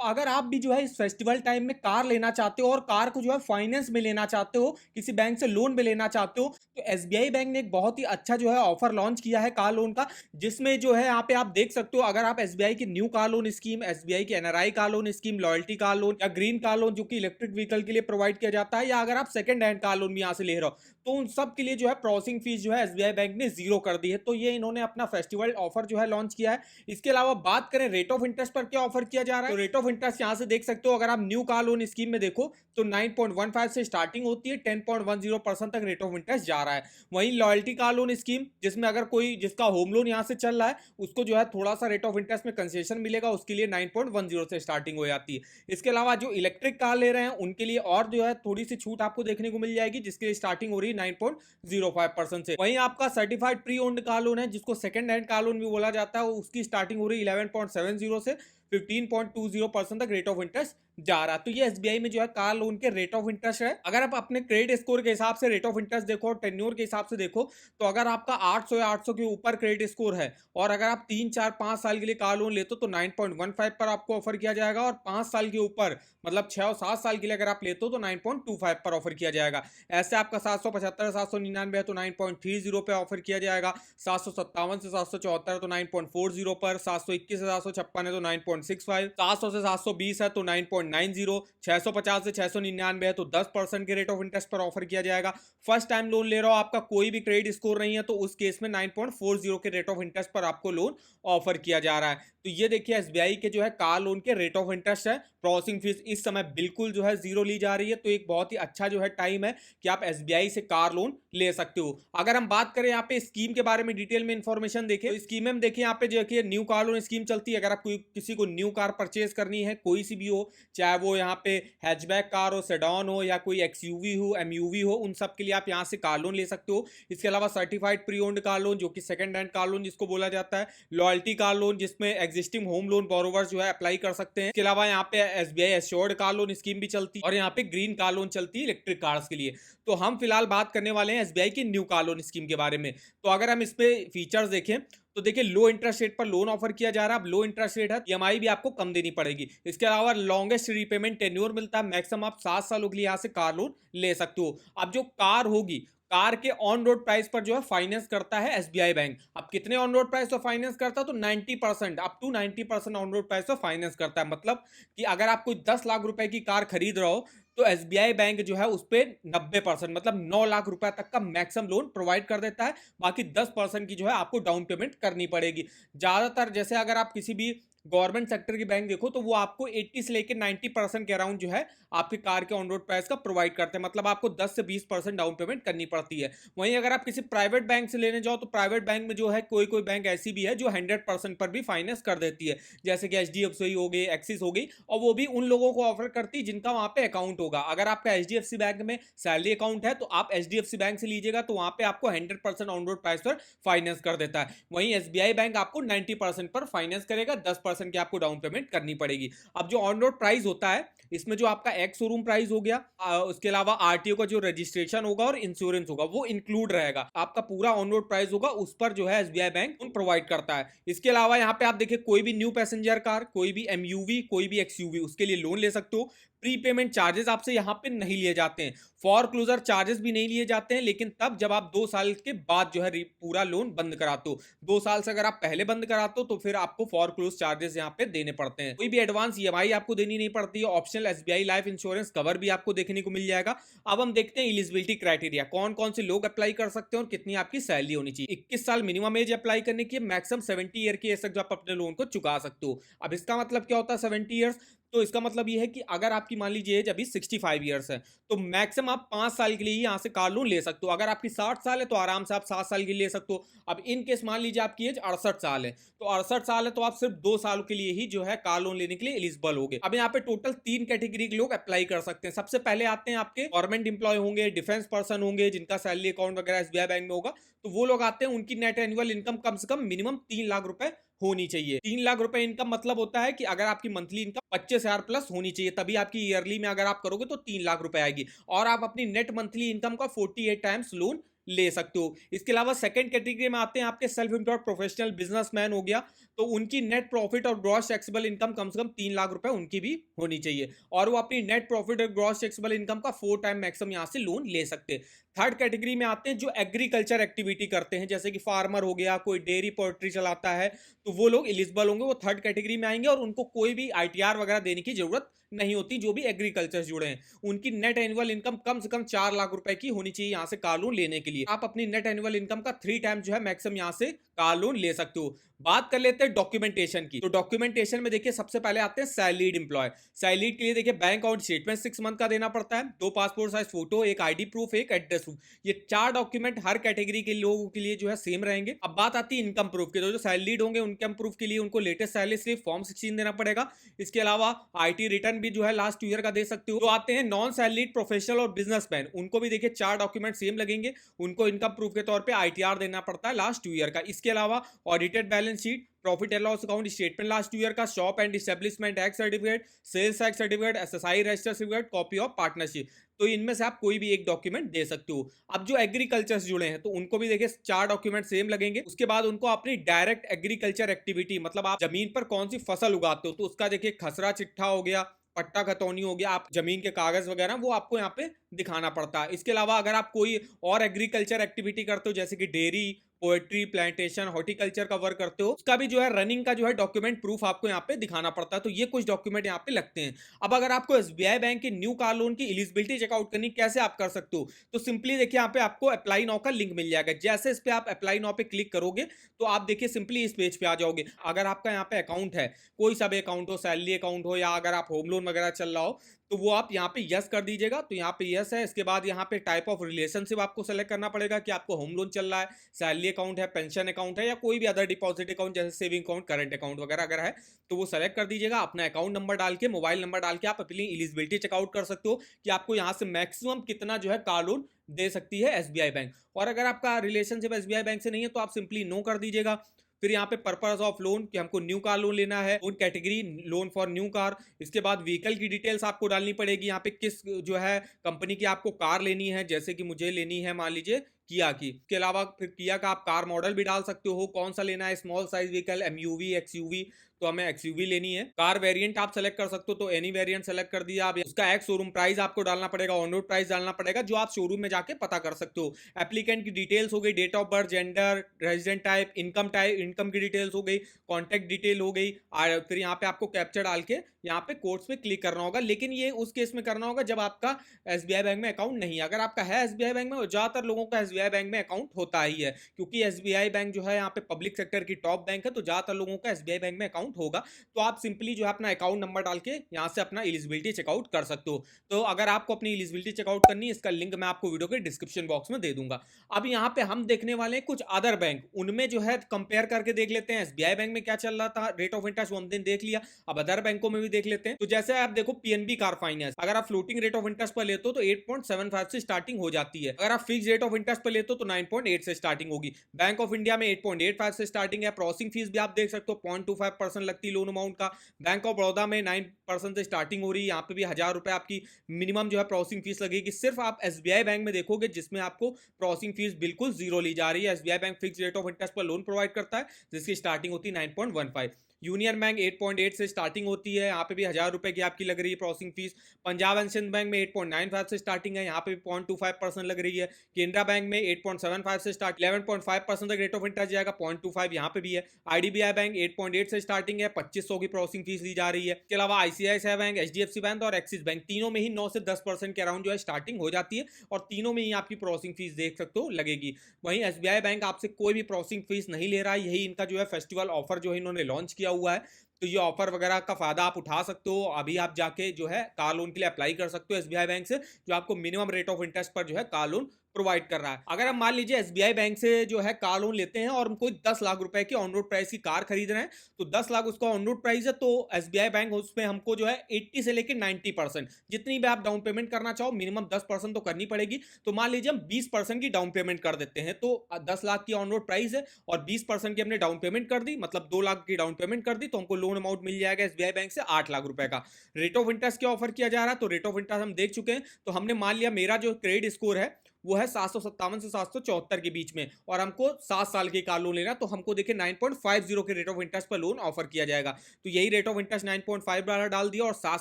अगर आप भी जो है इस फेस्टिवल टाइम में कार लेना चाहते हो और कार को जो है फाइनेंस में लेना चाहते हो, किसी बैंक से लोन में लेना चाहते हो, तो एसबीआई बैंक ने एक बहुत ही अच्छा जो है ऑफर लॉन्च किया है कार लोन का, जिसमें जो है यहाँ पे आप देख सकते हो, अगर आप एसबीआई की new car loan scheme, SBI की NRI car loan scheme, loyalty car loan या ग्रीन कार लोन जो कि इलेक्ट्रिक व्हीकल के लिए प्रोवाइड किया जाता है, या अगर आप सेकंड हैंड कार लोन भी यहाँ से ले रहे हो, तो उन सब के लिए जो है प्रोसेसिंग फीस जो है एसबीआई बैंक ने जीरो कर दी है। तो ये इन्होंने अपना फेस्टिवल ऑफर जो है लॉन्च किया है। इसके अलावा बात करें रेट ऑफ इंटरेस्ट पर क्या ऑफर किया जा रहा है, तो रेट ऑफ इंटरेस्ट यहां से देख सकते हो, अगर आप न्यू कार लोन स्कीम में देखो तो 9.15 से स्टार्टिंग होती है, 10.10% तक रेट ऑफ इंटरेस्ट जा रहा है। वहीं लॉयल्टी कार लोन स्कीम, जिसमें अगर कोई जिसका होम लोन यहां से चल रहा है, उसको जो है थोड़ा सा रेट ऑफ इंटरेस्ट में कंसेशन मिलेगा, उसके लिए 9.10 से स्टार्टिंग हो जाती है। इसके अलावा जो इलेक्ट्रिक कार ले रहे हैं उनके लिए और जो है थोड़ी सी छूट आपको देखने को मिल जाएगी, जिसके लिए स्टार्टिंग हो रही है 9.05% से। वहीं आपका certified pre owned car loan है, जिसको सेकंड हैंड कार लोन भी बोला जाता है, उसकी स्टार्टिंग हो रही है 11.70 से 15.20% तक रेट ऑफ इंटरेस्ट जा रहा है। तो ये एसबीआई में जो है कार लोन के रेट ऑफ इंटरेस्ट है। अगर आप अपने क्रेडिट स्कोर के हिसाब से रेट ऑफ इंटरेस्ट देखो और टेन्योर के हिसाब से देखो, तो अगर आपका 800 या 800 के ऊपर क्रेडिट स्कोर है और अगर आप 3 4 5 साल के लिए कार लोन लेते हो तो 9.15 पर आपको ऑफर किया जाएगा, और 5 साल के ऊपर मतलब 6 और 7 साल के लिए अगर आप लेते हो तो 9.25 पर ऑफर किया जाएगा। ऐसे आपका 775 799 है तो 9.30 पे ऑफर किया जाएगा, 757 से 774 तो 9.40 पर, 721 से 756 है तो 9.65, 700 से 720 है तो 9.90, 650 से 699 है तो 10% के रेट ऑफ इंटरेस्ट पर ऑफर किया जाएगा। फर्स्ट टाइम लोन ले रहा हो, आपका कोई भी क्रेडिट स्कोर नहीं है, तो उस केस में 9.40 के रेट ऑफ इंटरेस्ट पर आपको लोन ऑफर किया जा रहा है। तो ये देखिए एसबीआई के जो है कार लोन के रेट ऑफ इंटरेस्ट है। प्रोसेसिंग फीस इस समय बिल्कुल जो है जीरो ली जा रही है, तो एक बहुत ही अच्छा जो है टाइम है कि आप एसबीआई से कार लोन ले सकते हो। अगर हम बात करें यहाँ पे स्कीम के बारे में डिटेल में इंफॉर्मेशन देखें, तो स्कीम में देखिए यहाँ पे जो है न्यू कार लोन स्कीम चलती है। अगर आप किसी को न्यू कार परचेज करनी है, कोई सी भी हो, चाहे वो यहाँ पे हैचबैक कार हो, सेडॉन हो, या कोई एक्सयूवी हो, एमयूवी हो, उन सब के लिए आप यहाँ से कार लोन ले सकते हो। इसके अलावा certified pre owned car loan जो कि सेकंड हैंड कार लोन जिसको बोला जाता है, लॉयल्टी कार लोन जिसमें एग्जिस्टिंग होम लोन बोरोवर्स जो है अप्लाई कर सकते हैं। इसके अलावा यहाँ पे SBI assured car loan scheme भी चलती है, और यहाँ पे ग्रीन कार लोन चलती है इलेक्ट्रिक कार्स के लिए। तो हम फिलहाल बात करने वाले हैं एसबीआई की न्यू कार लोन स्कीम के बारे में। तो अगर हम इस पे फीचर्स देखें तो देखिए लो इंटरेस्ट रेट पर लोन ऑफर किया जा रहा है। अब लो इंटरेस्ट रेट है, ईएमआई भी आपको कम देनी पड़ेगी। इसके अलावा लॉन्गेस्ट रीपेमेंट टेन्योर मिलता है, मैक्सिमम आप 7 सालों के लिए यहाँ से कार लोन ले सकते हो। अब जो कार होगी, कार के ऑन रोड प्राइस पर जो है फाइनेंस करता है एसबीआई बैंक। अब कितने ऑन रोड प्राइस पर फाइनेंस करता है, तो 90%, up to 90% on road price पर फाइनेंस करता है। मतलब कि अगर आप कोई 10 लाख रुपए की कार खरीद रहे हो, तो एसबीआई बैंक जो है उस पर 90% मतलब 9 लाख रुपए तक का मैक्सिमम लोन प्रोवाइड कर देता है। बाकी 10% की जो है आपको डाउन पेमेंट करनी पड़ेगी। ज्यादातर जैसे अगर आप किसी भी गवर्नमेंट सेक्टर की बैंक देखो, तो वो आपको 80 से लेकर 90% के अराउंड जो है आपके कार के ऑन रोड प्राइस का प्रोवाइड करते हैं। मतलब आपको 10 से 20% डाउन पेमेंट करनी पड़ती है। वहीं अगर आप किसी प्राइवेट बैंक से लेने जाओ, तो प्राइवेट बैंक में जो है कोई कोई बैंक ऐसी भी है जो 100% पर भी फाइनेंस कर देती है, जैसे कि एचडीएफसी हो गई, एक्सिस हो गई, और वो भी उन लोगों को ऑफर करती है जिनका वहां पे अकाउंट होगा। अगर आपका एचडीएफसी बैंक में सैलरी अकाउंट है, तो आप एचडीएफसी बैंक से लीजिएगा, तो वहां पे आपको 100% ऑन रोड प्राइस पर फाइनेंस कर देता है। वहीं एसबीआई बैंक आपको 90% पर फाइनेंस करेगा, 10% की आपको डाउन पेमेंट करनी पड़ेगी। अब जो ऑन रोड प्राइस होता है, इसमें जो आपका एक्स शोरूम प्राइस हो गया, उसके अलावा आरटीओ का जो रजिस्ट्रेशन होगा और इंश्योरेंस होगा वो इंक्लूड रहेगा। आपका पूरा ऑन रोड प्राइस होगा, उस पर जो है एसबीआई बैंक प्रोवाइड करता है। इसके अलावा यहाँ पे आप देखिए कोई भी न्यू पैसेंजर कार, कोई भी एमयूवी, कोई भी एक्सयूवी, उसके लिए लोन ले सकते हो। प्री पेमेंट चार्जेस आपसे यहाँ पे नहीं लिए जाते हैं, फॉर क्लोजर चार्जेस भी नहीं लिए जाते हैं, लेकिन तब जब आप 2 साल के बाद जो है पूरा लोन बंद कराते हो। 2 साल से अगर आप पहले बंद कराते हो तो फिर आपको फॉर क्लोज चार्जेस यहाँ पे देने पड़ते हैं। कोई भी एडवांस ईएमआई आपको देनी नहीं पड़ती है। Optional SBI life insurance cover भी आपको देखने को मिल जाएगा। अब हम देखते हैं एलिजिबिलिटी क्राइटेरिया, कौन कौन से लोग अप्लाई कर सकते हैं और कितनी आपकी सैलरी होनी चाहिए। 21 साल मिनिमम एज अप्लाई करने की, मैक्सिमम 70 ईयर की एज तक जो आप अपने लोन को चुका सकते हो। अब इसका मतलब क्या होता है 70 ईयर्स, तो इसका मतलब ये है कि अगर आपकी मान लीजिए एज अभी 65 ईयर्स है, तो मैक्सिमम आप 5 साल के लिए ही यहां से कार लोन ले सकते हो। अगर आपकी 60 साल है तो आराम से आप 7 साल के लिए ले सकते हो। अब इन केस मान लीजिए आपकी एज 68 साल है, तो 68 साल है तो आप सिर्फ 2 साल के लिए ही जो है कार लोन लेने के लिए एलिजिबल होंगे। अब यहाँ पे टोटल 3 कैटेगरी के लोग अप्लाई कर सकते हैं। सबसे पहले आते हैं आपके गवर्नमेंट इंप्लॉय होंगे, डिफेंस पर्सन होंगे, जिनका सैलरी अकाउंट वगैरह एसबीआई बैंक में होगा, तो वो लोग आते हैं। उनकी नेट एनुअल इनकम कम से कम मिनिमम 3 लाख रुपए होनी चाहिए। 3 लाख रुपए इनकम मतलब होता है कि अगर आपकी मंथली इनकम 25,000 प्लस होनी चाहिए, तभी आपकी ईयरली में अगर आप करोगे तो 3 लाख रुपए आएगी, और आप अपनी नेट मंथली इनकम का 48 टाइम्स लोन ले सकते हो। इसके अलावा सेकंड कैटेगरी में आते हैं आपके सेल्फ एम्प्लॉयड प्रोफेशनल बिजनेसमैन हो गया, तो उनकी नेट प्रॉफिट और ग्रॉस टैक्सेबल इनकम कम से कम 3 लाख रुपए उनकी भी होनी चाहिए, और वो अपनी नेट प्रॉफिट और ग्रॉस टैक्सेबल इनकम का 4 टाइम मैक्सिमम यहाँ से लोन ले सकते हैं। थर्ड कैटेगरी में आते हैं जो एग्रीकल्चर एक्टिविटी करते हैं, जैसे कि फार्मर हो गया, कोई डेयरी पोल्ट्री चलाता है, तो वो लोग एलिजिबल होंगे, वो थर्ड कैटेगरी में आएंगे और उनको कोई भी आईटीआर वगैरह देने की जरूरत नहीं होती। जो भी एग्रीकल्चर से जुड़े हैं उनकी नेट एनुअल इनकम कम से कम 4 लाख रुपए की होनी चाहिए यहाँ से कार लोन लेने के लिए। आप अपनी नेट एनुअल इनकम का 3 टाइम जो है मैक्सिमम यहाँ से कार लोन ले सकते हो। बात कर लेते हैं डॉक्यूमेंटेशन की। तो डॉक्यूमेंटेशन में देखिए सबसे पहले आते हैं सैलरीड एम्प्लॉय। सैलरीड के लिए देखिए बैंक अकाउंट स्टेटमेंट 6 मंथ का देना पड़ता है, 2 पासपोर्ट साइज फोटो, एक आईडी प्रूफ, एक एड्रेस प्रूफ। ये 4 डॉक्यूमेंट हर कैटेगरी के लोगों के लिए जो है सेम रहेंगे। अब बात आती है इनकम प्रूफ की। तो जो सैलरीड होंगे इनकम प्रूफ के लिए उनको लेटेस्ट सैलरी स्लिप फॉर्म 16 देना पड़ेगा। इसके अलावा आईटी रिटर्न भी जो है लास्ट 2 ईयर का दे सकते हो। तो आते हैं नॉन सैलरीड प्रोफेशनल और बिजनेसमैन, उनको भी देखिए 4 डॉक्यूमेंट सेम लगेंगे। उनको इनकम प्रूफ के तौर पे आईटीआर देना पड़ता है लास्ट 2 ईयर का। इसके अलावा audited balance sheet, profit and loss account statement last 2 year का, shop and establishment act certificate, sales act certificate, SSI register certificate, copy of partnership. तो इनमें से आप कोई भी एक डॉक्यूमेंट दे सकते हो। अब जो एग्रीकल्चर से जुड़े हैं तो उनको भी देखिए 4 डॉक्यूमेंट सेम लगेंगे। उसके बाद उनको अपनी डायरेक्ट एग्रीकल्चर एक्टिविटी, मतलब आप जमीन पर कौन सी फसल उगाते हो, तो उसका देखिए खसरा चिट्ठा हो गया, पट्टा खतौनी हो गया, आप जमीन के कागज वगैरह वो आपको यहाँ पे दिखाना पड़ता है। इसके अलावा अगर आप कोई और एग्रीकल्चर एक्टिविटी करते हो जैसे कि डेयरी, पोएट्री, प्लांटेशन, हॉर्टिकल्चर का वर्क करते हो, उसका भी जो है रनिंग का जो है डॉक्यूमेंट प्रूफ आपको यहाँ पे दिखाना पड़ता है। तो ये कुछ डॉक्यूमेंट यहाँ पे लगते हैं। अब अगर आपको एसबीआई बैंक के न्यू कार लोन की एलिजिबिलिटी चेकआउट करनी, कैसे आप कर सकते हो, तो सिंपली देखिए यहाँ पे आपको अप्लाई नाउ का लिंक मिल जाएगा। जैसे इस पे आप अप्लाई नाउ पे क्लिक करोगे तो आप देखिए सिंपली इस पेज पे आ जाओगे। अगर आपका यहाँ पे अकाउंट है, कोई सा भी अकाउंट हो, सैलरी अकाउंट हो या अगर आप होम लोन वगैरह चल रहा हो, तो वो आप यहाँ पे यस कर दीजिएगा। तो यहाँ पे यस है। इसके बाद यहाँ पे टाइप ऑफ रिलेशनशिप आपको सेलेक्ट करना पड़ेगा कि आपको होम लोन चल रहा है, सैलरी अकाउंट है, पेंशन अकाउंट है या कोई भी अदर डिपॉजिट अकाउंट जैसे सेविंग अकाउंट, करंट अकाउंट वगैरह अगर है तो वो सेलेक्ट कर दीजिएगा। अपना अकाउंट नंबर डाल के, मोबाइल नंबर डाल के आप अपनी एलिजिबिलिटी चेकआउट कर सकते हो कि आपको यहाँ से मैक्सिमम कितना जो है कार लोन दे सकती है एसबीआई बैंक। और अगर आपका रिलेशनशिप एसबीआई बैंक से नहीं है तो आप सिंपली नो कर दीजिएगा। फिर यहाँ पे पर्पस ऑफ लोन कि हमको न्यू कार लोन लेना है, loan category loan for new car. इसके बाद व्हीकल की डिटेल्स आपको डालनी पड़ेगी, यहाँ पे किस जो है कंपनी की आपको कार लेनी है, जैसे कि मुझे लेनी है मान लीजिए किया की। इसके अलावा फिर किया का आप कार मॉडल भी डाल सकते हो, कौन सा लेना है, small size vehicle, MUV, XUV, तो हमें एक्सयूवी लेनी है। कार वेरिएंट आप सेलेक्ट कर सकते हो, तो एनी वेरिएंट सेलेक्ट कर दिया। आप उसका एक्स शोरूम प्राइस आपको डालना पड़ेगा, ऑन रोड प्राइस डालना पड़ेगा, जो आप शोरूम में जाके पता कर सकते हो। एप्लीकेंट की डिटेल्स हो गई, date of birth, gender, resident type, income की डिटेल्स हो गई, कॉन्टैक्ट डिटेल हो गई। और फिर यहाँ पे आपको कैप्चर डाल के यहाँ पे कोड्स पे क्लिक करना होगा। लेकिन ये उस केस में करना होगा जब आपका एसबीआई बैंक में अकाउंट नहीं है। अगर आपका है एसबीआई बैंक में, और ज्यादातर लोगों का एसबीआई बैंक में अकाउंट होता ही है, क्योंकि एसबीआई बैंक जो है यहाँ पे पब्लिक सेक्टर की टॉप बैंक है, तो ज्यादातर लोगों का एसबीआई बैंक में अकाउंट होगा। तो आप सिंपली जो है अपना अकाउंट नंबर डाल के यहाँ से अपना एलिजिबिलिटी चेकआउट कर सकते हो। तो अगर आपको अपनी एलिजिबिलिटी चेकआउट करनी है, इसका लिंक मैं आपको वीडियो के डिस्क्रिप्शन बॉक्स में दे दूंगा। अब यहाँ पे हम देखने वाले हैं कुछ अदर बैंक, उनमें जो है कंपेयर करके देख लेते हैं एसबीआई बैंक में क्या चल रहा था, रेट ऑफ इंटरेस्ट वो हम दिन देख लिया। अब अदर बैंकों में भी देख लेते हैं। तो जैसे आप देखो पीएनबी कार फाइनेंस, अगर आप फ्लोटिंग रेट ऑफ इंटरेस्ट पर लेते हो तो 8.75 से स्टार्टिंग हो जाती है। अगर आप फिक्स रेट ऑफ इंटरेस्ट पर लेते हो तो 9.8 से स्टार्टिंग होगी। बैंक ऑफ इंडिया में 8.85 से स्टार्टिंग है। प्रोसेसिंग फीस भी आप देख सकते हो 0.25% लगती है लोन अमाउंट का। बैंक ऑफ बड़ौदा में 9% से स्टार्टिंग हो रही है, यहाँ पे भी 1000 रुपए आपकी मिनिमम जो है प्रोसेसिंग फीस लगेगी। सिर्फ आप एसबीआई बैंक में देखोगे जिसमें आपको प्रोसेसिंग फीस बिल्कुल जीरो ली जा रही है। SBI bank fix rate of interest पर लोन प्रोवाइड करता है जिसकी स्टार्टिंग होती है 9.15। यूनियन बैंक 8.8 से स्टार्टिंग होती है, यहाँ पे भी 1000 रुपए की आपकी लग रही है processing fees. Punjab and Sind Bank में 8.95 से स्टार्टिंग है, यहाँ पे भी 0.25% लग रही है। केनरा बैंक में 8.75 से स्टार्ट 11.5% तक रेट ऑफ इंटरेस्ट जाएगा, 0.25 यहाँ पे भी है। आईडीबीआई बैंक 8.8 से स्टार्टिंग है, 2500 की प्रोसेसिंग फीस ली जा रही है। इसके अलावा आईसीआईसीआई बैंक, एचडीएफसी बैंक और एक्सिस बैंक, तीनों में ही 9 से 10% के अराउंड जो है स्टार्टिंग हो जाती है और तीनों में ही आपकी प्रोसेसिंग फीस देख सकते हो लगेगी। वहीं एसबीआई बैंक आपसे कोई भी प्रोसेसिंग फीस नहीं ले रहा है, यही इनका जो है फेस्टिवल ऑफर जो है इन्होंने लॉन्च किया हुआ है। तो ये ऑफर वगैरह का फायदा आप उठा सकते हो। अभी आप जाके जो है कार लोन के लिए अप्लाई कर सकते हो एसबीआई बैंक से, जो आपको मिनिमम रेट ऑफ इंटरेस्ट पर जो है कार लोन प्रोवाइड कर रहा है। अगर हम मान लीजिए एसबीआई बैंक से जो है कार लोन लेते हैं और हम कोई 10 लाख रुपए की ऑन रोड प्राइस की कार खरीद रहे हैं, तो 10 लाख उसका ऑन रोड प्राइस है, तो एसबीआई बैंक उसमें हमको जो है 80 से लेकर 90% जितनी भी आप डाउन पेमेंट करना चाहो, मिनिमम 10% तो करनी पड़ेगी। तो मान लीजिए हम 20% की डाउन पेमेंट कर देते हैं, तो 10 लाख की ऑन रोड प्राइस है और 20% की हमने डाउन पेमेंट कर दी, मतलब 2 लाख की डाउन पेमेंट कर दी, तो हमको लोन अमाउंट मिल जाएगा एसबीआई बैंक से 8 लाख रुपए का। रेट ऑफ इंटरेस्ट क्या ऑफर किया जा रहा है, तो रेट ऑफ इंटरेस्ट हम देख चुके हैं। तो हमने मान लिया मेरा जो क्रेडिट स्कोर है वो है 757 से 774 के बीच में, और हमको 7 साल की कार लोन लेना, तो हमको देखिए 9.50 के रेट ऑफ इंटरेस्ट पर लोन ऑफर किया जाएगा। तो यही रेट ऑफ इंटरेस्ट 9.5 वाला डाल दिया, और 7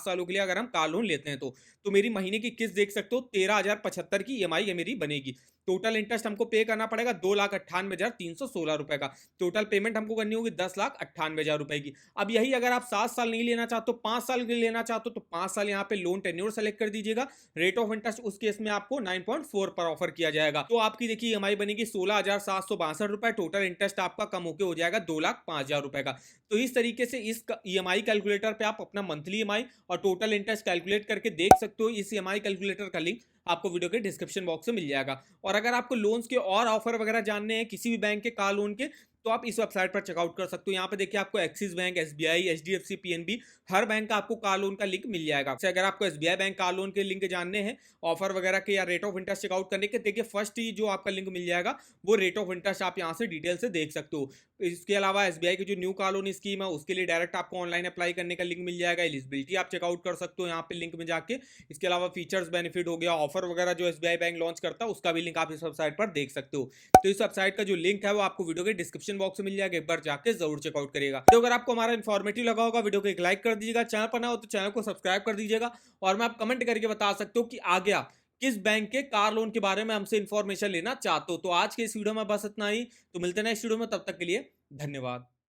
सालों के लिए अगर हम कार लोन लेते हैं तो मेरी महीने की किस्त देख सकते हो 13,075 की ईएमआई ये मेरी बनेगी। टोटल इंटरेस्ट हमको पे करना पड़ेगा 2,98,316 रुपए का। टोटल पेमेंट हमको करनी होगी 10,98,000 रुपए की। अब यही अगर आप 7 साल नहीं लेना चाहते हो, 5 साल के लिए लेना चाहते हो, तो 5 साल यहाँ पे लोन टेन्योर सेलेक्ट कर दीजिएगा। रेट ऑफ इंटरेस्ट उस केस में आपको 9.4 पर ऑफर किया जाएगा। तो आपकी देखिए ईएमआई बनेगी 16,762 रुपए। टोटल इंटरेस्ट आपका कम होकर हो जाएगा 2,05,000 रुपए का। तो इस तरीके से इस ईएमआई कैलकुलेटर पे आप अपना मंथली ईएमआई और टोटल इंटरेस्ट कैलकुलेट करके देख सकते हो। इस ईएमआई कैलकुलेटर का लिंक आपको वीडियो के डिस्क्रिप्शन बॉक्स में मिल जाएगा। और अगर आपको लोन्स के और ऑफर वगैरह जानने हैं किसी भी बैंक के कार लोन के, तो आप इस वेबसाइट पर चेकआउट कर सकते हो। यहाँ पे देखिए आपको Axis bank, SBI, HDFC, PNB, हर बैंक का आपको कार लोन का लिंक मिल जाएगा। अगर आपको एसबीआई बैंक कार लोन के लिंक जानने हैं ऑफर वगैरह के या रेट ऑफ इंटरेस्ट चेकआउट करने के, देखिए फर्स्ट ही जो आपका लिंक मिल जाएगा वो रेट ऑफ इंटरेस्ट आप यहाँ से डिटेल से देख सकते हो। इसके अलावा एसबीआई की जो न्यू कार लोन स्कीम है उसके लिए डायरेक्ट आपको ऑनलाइन अप्लाई करने का लिंक मिल जाएगा। एलिजिबिलिटी आप चेकआउट कर सकते हो यहाँ पे लिंक में जाके। इसके अलावा फीचर्स, बेनिफिट हो गया, ऑफर वगैरह जो एसबीआई बैंक लॉन्च करता है उसका भी लिंक आप इस वेबसाइट पर देख सकते हो। तो इस वेबसाइट का जो लिंक है वो आपको वीडियो के डिस्क्रिप्शन बॉक्स में मिल जाएगा, एक बार जाके जरूर चेकआउट करिएगा। तो अगर आपको हमारा इन्फॉर्मेटिव लगा होगा वीडियो को एक लाइक कर दीजिएगा, चैनल पर ना हो तो चैनल को सब्सक्राइब कर दीजिएगा, और मैं आप कमेंट करके बता सकते हो कि आगे आप किस बैंक के कार लोन के बारे में हमसे इन्फॉर्मेशन लेना चाहते हो। तो आज के इस वीडियो में बस इतना ही, तो मिलते हैं नेक्स्ट वीडियो में, तब तक के लिए धन्यवाद।